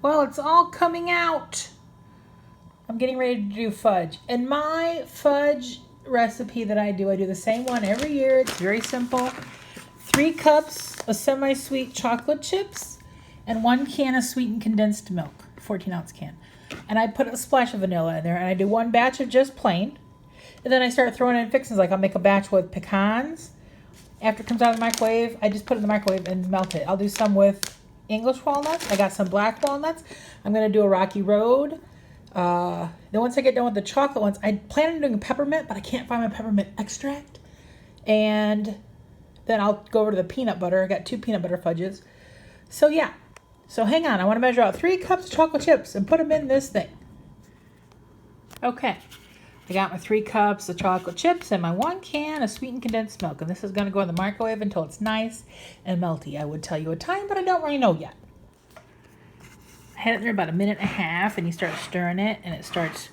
Well, it's all coming out. I'm getting ready to do fudge. And my fudge recipe that I do the same one every year. It's very simple. 3 cups of semi-sweet chocolate chips and 1 can of sweetened condensed milk, 14-ounce can. And I put a splash of vanilla in there, and I do 1 batch of just plain. And then I start throwing in fixings, like I'll make a batch with pecans. After it comes out of the microwave, I just put it in the microwave and melt it. I'll do some with English walnuts. I got some black walnuts. I'm going to do a Rocky Road. Then once I get done with the chocolate ones, I plan on doing peppermint, but I can't find my peppermint extract. And then I'll go over to the peanut butter. I got 2 peanut butter fudges. So yeah. So hang on. I want to measure out 3 cups of chocolate chips and put them in this thing. Okay. I got my 3 cups of chocolate chips and my 1 can of sweetened condensed milk. And this is going to go in the microwave until it's nice and melty. I would tell you a time, but I don't really know yet. I had it there about 1.5 minutes, and you start stirring it, and it starts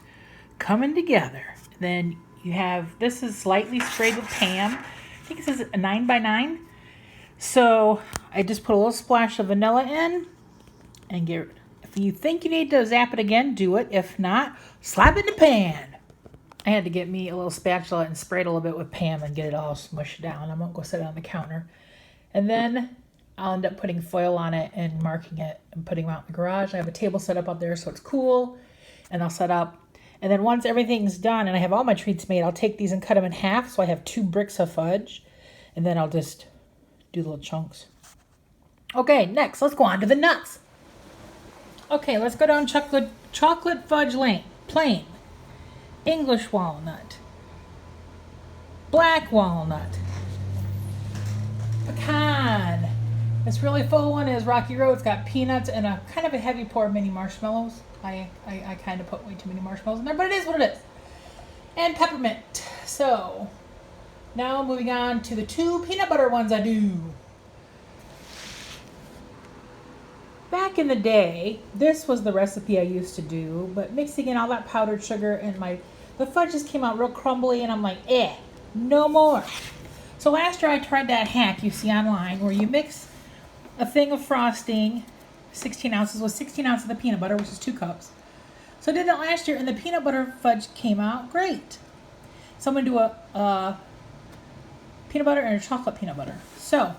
coming together. Then you have, this is slightly sprayed with Pam. I think it says a 9x9. So I just put a little splash of vanilla in, and if you think you need to zap it again, do it. If not, slap it in the pan. I had to get me a little spatula and spray it a little bit with Pam and get it all smushed down. I'm going to go set it on the counter. And then I'll end up putting foil on it and marking it and putting them out in the garage. I have a table set up out there so it's cool. And I'll set up. And then once everything's done and I have all my treats made, I'll take these and cut them in half. So I have 2 bricks of fudge. And then I'll just do little chunks. Okay, next, let's go on to the nuts. Okay, let's go down chocolate fudge lane. Plain. English walnut, black walnut, pecan. This really full one is Rocky Road. It's got peanuts and a kind of a heavy pour of mini marshmallows. I kind of put way too many marshmallows in there, but it is what it is. And peppermint. So now moving on to the 2 peanut butter ones I do. Back in the day, this was the recipe I used to do, but mixing in all that powdered sugar and the fudge just came out real crumbly, and I'm like, no more. So last year I tried that hack you see online where you mix a thing of frosting, 16 ounces, with 16 ounces of the peanut butter, which is 2 cups. So I did that last year, and the peanut butter fudge came out great. So I'm going to do a peanut butter and a chocolate peanut butter. So,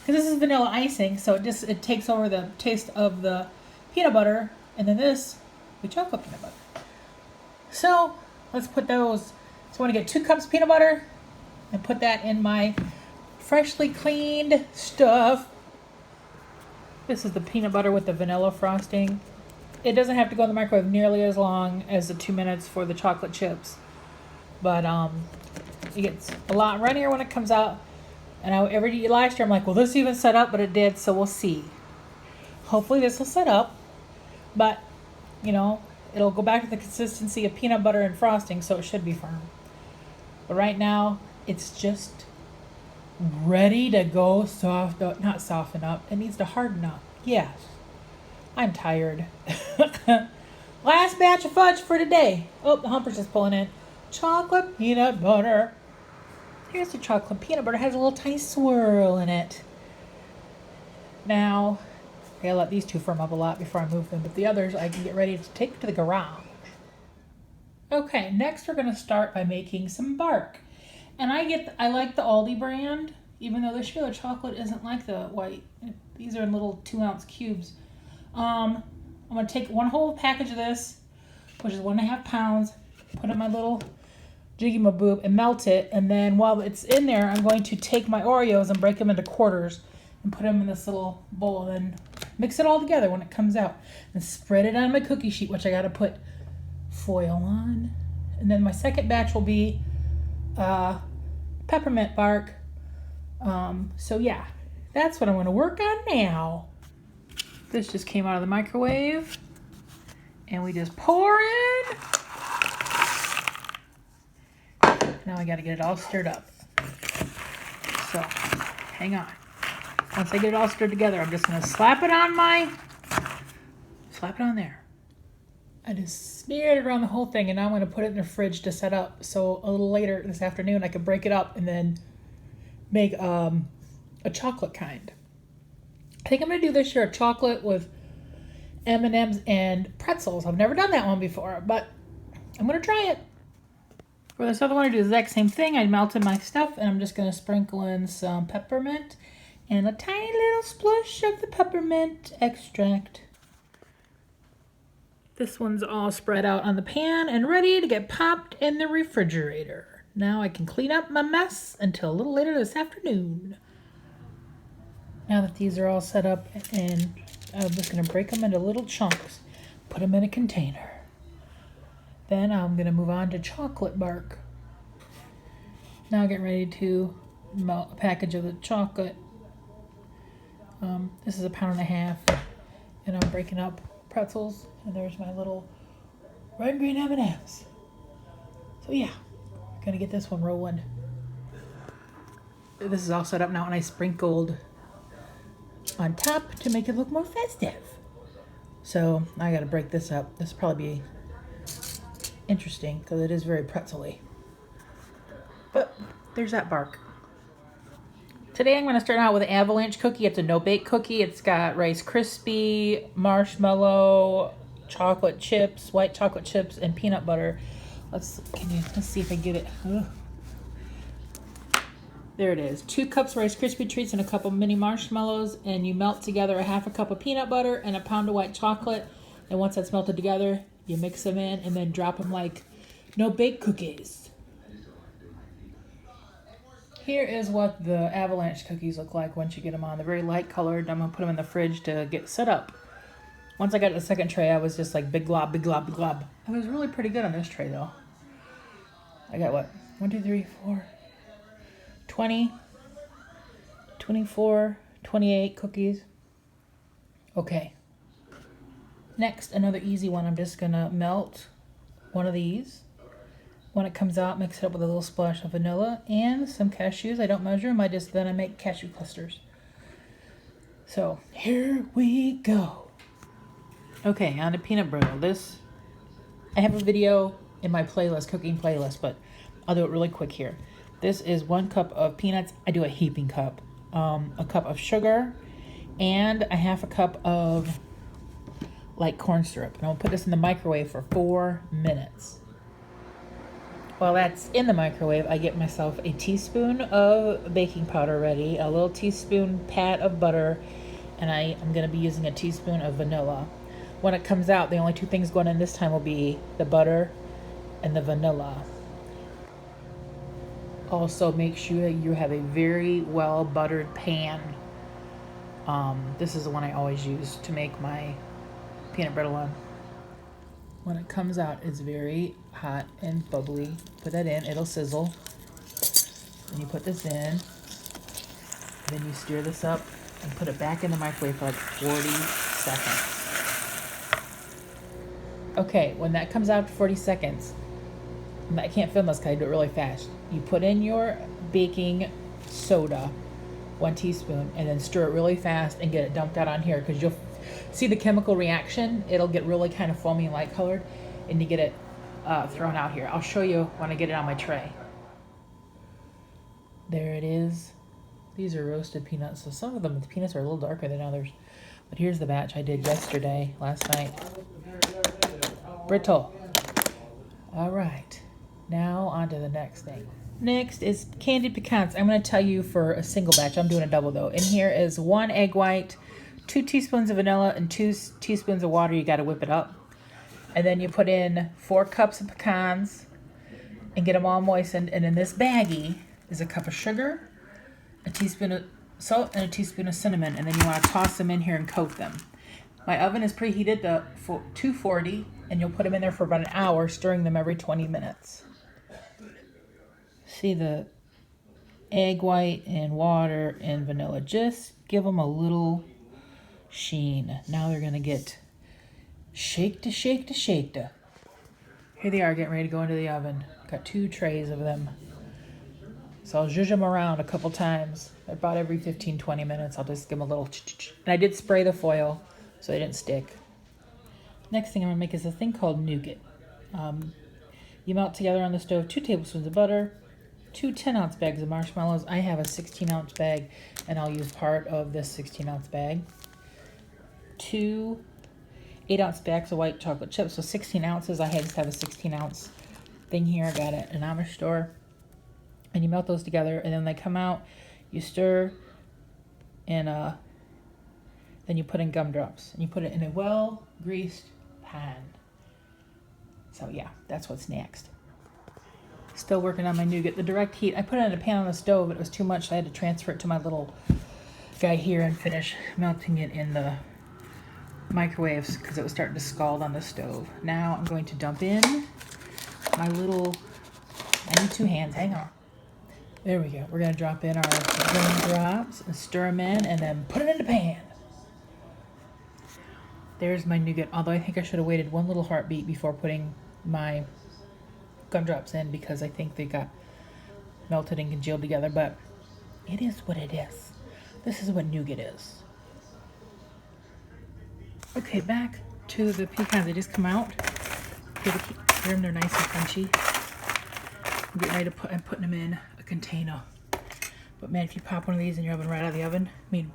because this is vanilla icing, so it takes over the taste of the peanut butter, and then this, the chocolate peanut butter. So let's put those. So I want to get 2 cups of peanut butter and put that in my freshly cleaned stuff. This is the peanut butter with the vanilla frosting. It doesn't have to go in the microwave nearly as long as the 2 minutes for the chocolate chips. But it gets a lot runnier when it comes out. And last year I'm like, will this even set up? But it did, so we'll see. Hopefully this will set up. But, it'll go back to the consistency of peanut butter and frosting, so it should be firm. But right now, it's just ready to go not soften up. It needs to harden up. Yes. I'm tired. Last batch of fudge for today. Oh, the humper's just pulling in. Chocolate peanut butter. Here's the chocolate peanut butter. It has a little tiny swirl in it. Now, I gotta let these 2 firm up a lot before I move them, but the others I can get ready to take to the garage. Okay, next we're gonna start by making some bark. And I like the Aldi brand, even though the Sheila chocolate isn't like the white. These are in little 2-ounce cubes. I'm gonna take 1 whole package of this, which is 1.5 pounds, put it in my little jiggy my boob and melt it. And then while it's in there, I'm going to take my Oreos and break them into quarters and put them in this little bowl and mix it all together when it comes out and spread it on my cookie sheet, which I got to put foil on. And then my second batch will be peppermint bark. So yeah, that's what I'm going to work on now. This just came out of the microwave and we just pour in. Now I got to get it all stirred up. So hang on. Once I get it all stirred together, I'm just going to slap it on there. I just smeared it around the whole thing, and now I'm going to put it in the fridge to set up. So a little later this afternoon, I can break it up and then make a chocolate kind. I think I'm going to do this year a chocolate with M&Ms and pretzels. I've never done that one before, but I'm going to try it. For this other one, I do the exact same thing. I melted my stuff, and I'm just going to sprinkle in some peppermint and a tiny little splash of the peppermint extract. This one's all spread out on the pan and ready to get popped in the refrigerator. Now I can clean up my mess until a little later this afternoon. Now that these are all set up, and I'm just going to break them into little chunks, put them in a container. Then I'm going to move on to chocolate bark. Now get ready to melt a package of the chocolate. This is 1.5 pounds, and I'm breaking up pretzels, and there's my little red and green M&Ms. So yeah, gonna get this one rolling. This is all set up now, and I sprinkled on top to make it look more festive. So I gotta break this up. This will probably be interesting because it is very pretzel-y. But there's that bark. Today I'm going to start out with an Avalanche cookie. It's a no-bake cookie. It's got Rice Krispie, marshmallow, chocolate chips, white chocolate chips, and peanut butter. Let's see if I get it. Ugh. There it is. 2 cups Rice Krispie treats and a couple mini marshmallows, and you melt together 1/2 cup of peanut butter and 1 pound of white chocolate. And once that's melted together, you mix them in and then drop them like no-bake cookies. Here is what the Avalanche cookies look like once you get them on. They're very light colored. I'm going to put them in the fridge to get set up. Once I got to the second tray, I was just like big glob, big glob, big glob. I was really pretty good on this tray though. I got what? 1, 2, 3, 4, 20, 24, 28 cookies. Okay. Next, another easy one. I'm just going to melt one of these. When it comes out, mix it up with a little splash of vanilla and some cashews. I don't measure them. I make cashew clusters. So here we go. Okay, on to peanut brittle. I have a video in my playlist, cooking playlist, but I'll do it really quick here. This is 1 cup of peanuts. I do a heaping cup. A cup of sugar and 1/2 cup of light corn syrup. And I'll put this in the microwave for 4 minutes. While that's in the microwave, I get myself a teaspoon of baking powder ready, a little teaspoon pat of butter, and I am going to be using a teaspoon of vanilla. When it comes out, the only 2 things going in this time will be the butter and the vanilla. Also, make sure you have a very well buttered pan. This is the one I always use to make my peanut brittle on. When it comes out, it's very hot and bubbly. Put that in, it'll sizzle. Then you put this in. Then you stir this up and put it back in the microwave for like 40 seconds. Okay, when that comes out for 40 seconds, I can't film this because I do it really fast. You put in your baking soda, 1 teaspoon, and then stir it really fast and get it dumped out on here because you'll see the chemical reaction. It'll get really kind of foamy and light colored, and you get it thrown out here. I'll show you when I get it on my tray. There it is. These are roasted peanuts. So some of them, the peanuts are a little darker than others. But here's the batch I did last night. Brittle. All right. Now on to the next thing. Next is candied pecans. I'm going to tell you for a single batch. I'm doing a double though. In here is 1 egg white, 2 teaspoons of vanilla, and 2 teaspoons of water. You got to whip it up. And then you put in 4 cups of pecans and get them all moistened. And in this baggie is a cup of sugar, a teaspoon of salt, and a teaspoon of cinnamon. And then you want to toss them in here and coat them. My oven is preheated to 240, and you'll put them in there for about an hour, stirring them every 20 minutes. See the egg white and water and vanilla. Just give them a little sheen. Now they're going to get shake to shake to shake to. Here they are getting ready to go into the oven. Got 2 trays of them. So I'll zhuzh them around a couple times. About every 15-20 minutes. I'll just give them a little and I did spray the foil so they didn't stick. Next thing I'm going to make is a thing called nougat. You melt together on the stove 2 tablespoons of butter, 2 10-ounce bags of marshmallows. I have a 16-ounce bag, and I'll use part of this 16-ounce bag. 2 8-ounce bags of white chocolate chips. So 16 ounces. I just have a 16-ounce thing here. I got it at an Amish store. And you melt those together, and then they come out. You stir, and then you put in gumdrops. And you put it in a well-greased pan. So yeah, that's what's next. Still working on my nougat. The direct heat, I put it in a pan on the stove, but it was too much, so I had to transfer it to my little guy here and finish melting it in the microwaves because it was starting to scald on the stove. Now I'm going to dump in my little, I need 2 hands, hang on. There we go. We're going to drop in our gumdrops and stir them in and then put it in the pan. There's my nougat, although I think I should have waited 1 little heartbeat before putting my gumdrops in because I think they got melted and congealed together, but it is what it is. This is what nougat is. Okay, back to the pecans. They just come out. Hear them, they're nice and crunchy. I'm getting ready to I'm putting them in a container. But man, if you pop one of these in your oven right out of the oven,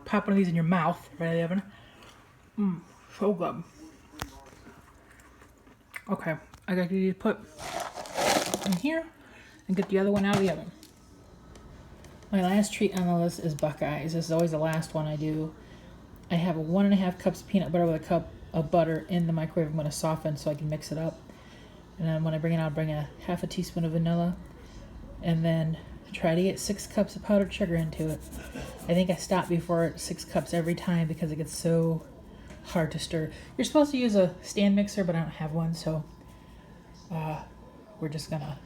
pop one of these in your mouth right out of the oven. So good. Okay, I got to put in here and get the other one out of the oven. My last treat on the list is Buckeyes. This is always the last one I do. I have 1.5 cups of peanut butter with a cup of butter in the microwave. I'm going to soften so I can mix it up. And then when I bring it out, I'll bring a half a teaspoon of vanilla. And then try to get 6 cups of powdered sugar into it. I think I stop before 6 cups every time because it gets so hard to stir. You're supposed to use a stand mixer, but I don't have one, so we're just gonna,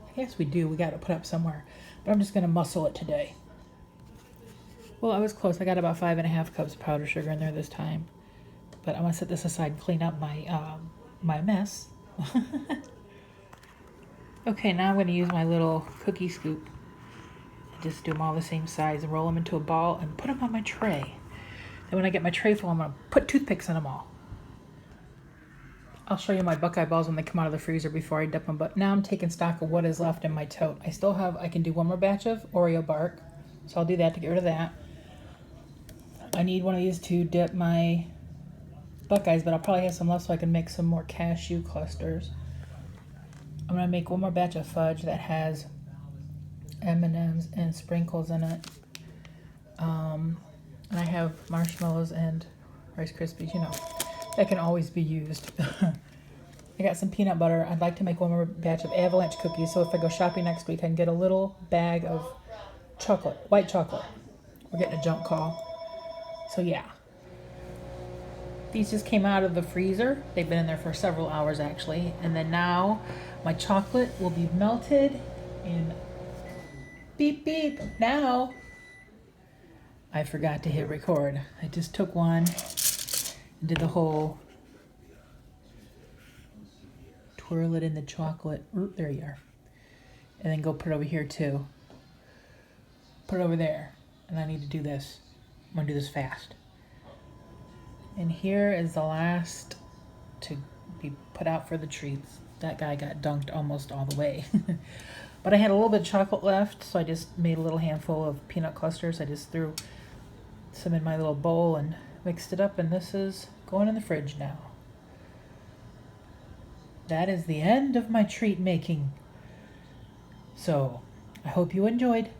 I guess we do, we got to put up somewhere, but I'm just gonna muscle it today. Well, I was close. I got about 5.5 cups of powdered sugar in there this time, but I'm gonna set this aside and clean up my my mess. Okay, now I'm gonna use my little cookie scoop and just do them all the same size and roll them into a ball and put them on my tray. Then when I get my tray full, I'm gonna put toothpicks in them all. I'll show you my Buckeye balls when they come out of the freezer before I dip them, but now I'm taking stock of what is left in my tote. I can do 1 more batch of Oreo bark, so I'll do that to get rid of that. I need one of these to dip my Buckeyes, but I'll probably have some left so I can make some more cashew clusters. I'm gonna make 1 more batch of fudge that has M&Ms and sprinkles in it. And I have marshmallows and Rice Krispies, you know. That can always be used. I got some peanut butter. I'd like to make 1 more batch of Avalanche Cookies, so if I go shopping next week, I can get a little bag of chocolate, white chocolate. We're getting a junk call. So yeah. These just came out of the freezer. They've been in there for several hours, actually. And then now my chocolate will be melted in beep beep. Now I forgot to hit record. I just took one and did the whole twirl it in the chocolate. Ooh, there you are. And then go put it over here too. Put it over there. And I need to do this. I'm gonna do this fast. And here is the last to be put out for the treats. That guy got dunked almost all the way. But I had a little bit of chocolate left, so I just made a little handful of peanut clusters. I just threw some in my little bowl and mixed it up, and this is going in the fridge now. That is the end of my treat making. So, I hope you enjoyed.